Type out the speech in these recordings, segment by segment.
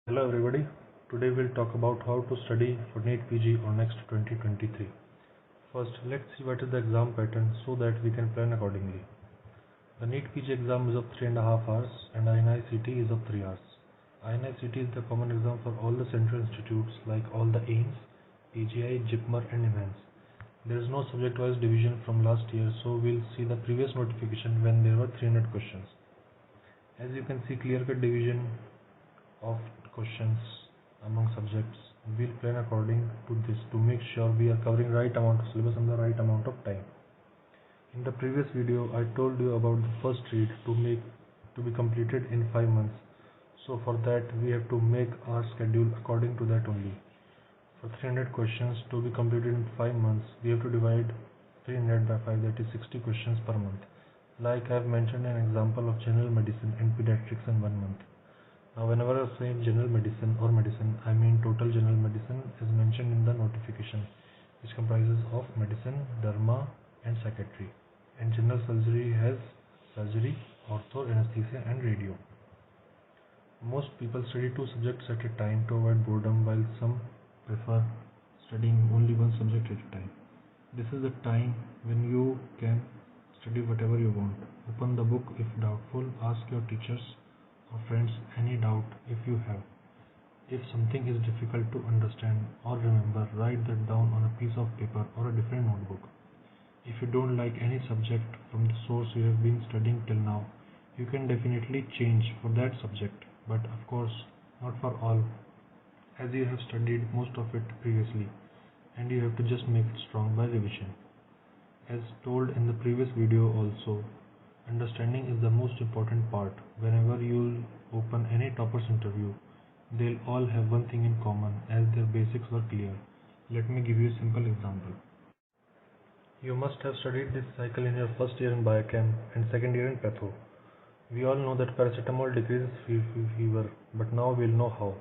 Hello everybody, today we'll talk about how to study for NEET PG or next 2023. First, let's see what is the exam pattern so that we can plan accordingly. The NEET PG exam is of 3.5 hours and INICET is of 3 hours. INICET is the common exam for all the central institutes like all the AIMS, PGI, JIPMER and EMANS. There is no subject-wise division from last year, so we'll see the previous notification when there were 300 questions. As you can see, clear-cut division of questions among subjects. We'll plan according to this to make sure we are covering right amount of syllabus in the right amount of time. In the previous video, I told you about the first read to be completed in 5 months. So for that, we have to make our schedule according to that only. For 300 questions to be completed in 5 months, we have to divide 300 by 5, that is 60 questions per month. Like I have mentioned an example of general medicine and pediatrics in 1 month. Now whenever I say general medicine or medicine, I mean total general medicine as mentioned in the notification, which comprises of medicine, derma and psychiatry. And general surgery has surgery, ortho, anesthesia and radio. Most people study 2 subjects at a time to avoid boredom, while some prefer studying only 1 subject at a time. This is the time when you can study whatever you want. Open the book if doubtful, ask your teachers or friends any doubt if you have. If something is difficult to understand or remember, write that down on a piece of paper or a different notebook. If you don't like any subject from the source you have been studying till now, you can definitely change for that subject, but of course not for all, as you have studied most of it previously and you have to just make it strong by revision. As told in the previous video also, understanding is the most important part. Whenever you'll open any topper's interview, they'll all have one thing in common, as their basics were clear. Let me give you a simple example. You must have studied this cycle in your first year in biochem and second year in patho. We all know that paracetamol decreases fever, but now we'll know how.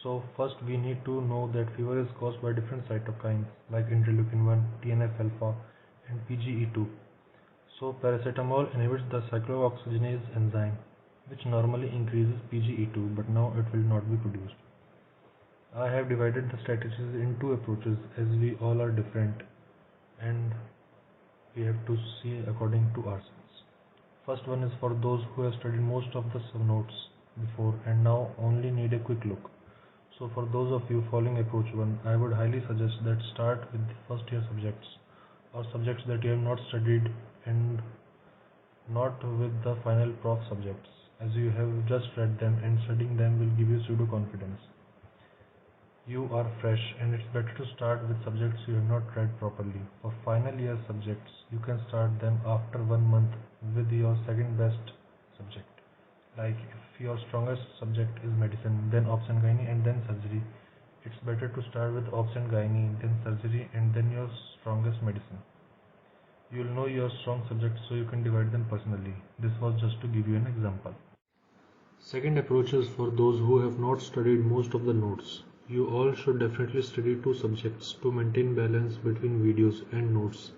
So first we need to know that fever is caused by different cytokines like interleukin-1, TNF-alpha and PGE2. So paracetamol inhibits the cyclooxygenase enzyme, which normally increases PGE2, but now it will not be produced. I have divided the strategies in 2 approaches, as we all are different and we have to see according to ourselves. First one is for those who have studied most of the notes before and now only need a quick look. So for those of you following approach 1, I would highly suggest that start with the first year subjects or subjects that you have not studied and not with the final prof subjects, as you have just read them and studying them will give you pseudo confidence. You are fresh and it's better to start with subjects you have not read properly. For final year subjects, you can start them after 1 month with your second best subject. Like if your strongest subject is medicine, then obs and gynae and then surgery, it's better to start with obs and gynae, then surgery and then your strongest medicine. You will know your strong subjects so you can divide them personally. This was just to give you an example. Second approach is for those who have not studied most of the notes. You all should definitely study 2 subjects to maintain balance between videos and notes,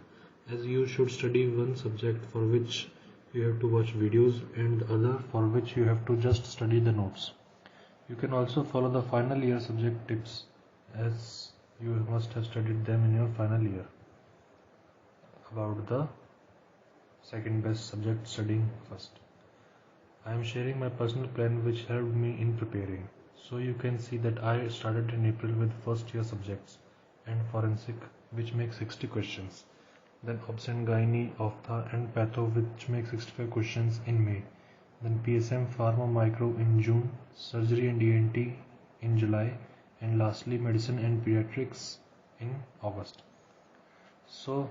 as you should study 1 subject for which you have to watch videos and the other for which you have to just study the notes. You can also follow the final year subject tips, as you must have studied them in your final year about the second best subject studying first. I am sharing my personal plan which helped me in preparing. So you can see that I started in April with first year subjects and forensic, which makes 60 questions. Then obs and gynae, ophtha and patho, which makes 65 questions in May. Then PSM, pharma, micro in June, surgery and ENT in July, and lastly medicine and pediatrics in August. So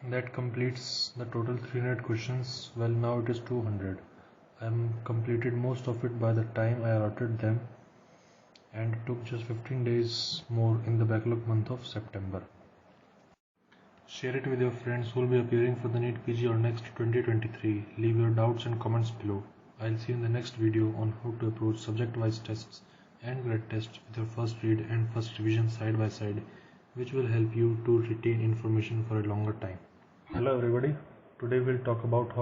that completes the total 300 questions. Well, now it is 200. I completed most of it by the time I allotted them, and it took just 15 days more in the backlog month of September. Share it with your friends who will be appearing for the NEET PG or next 2023. Leave your doubts and comments below. I'll see you in the next video on how to approach subject-wise tests and grade tests with your first read and first revision side by side, which will help you to retain information for a longer time. Hello everybody, today we'll talk about how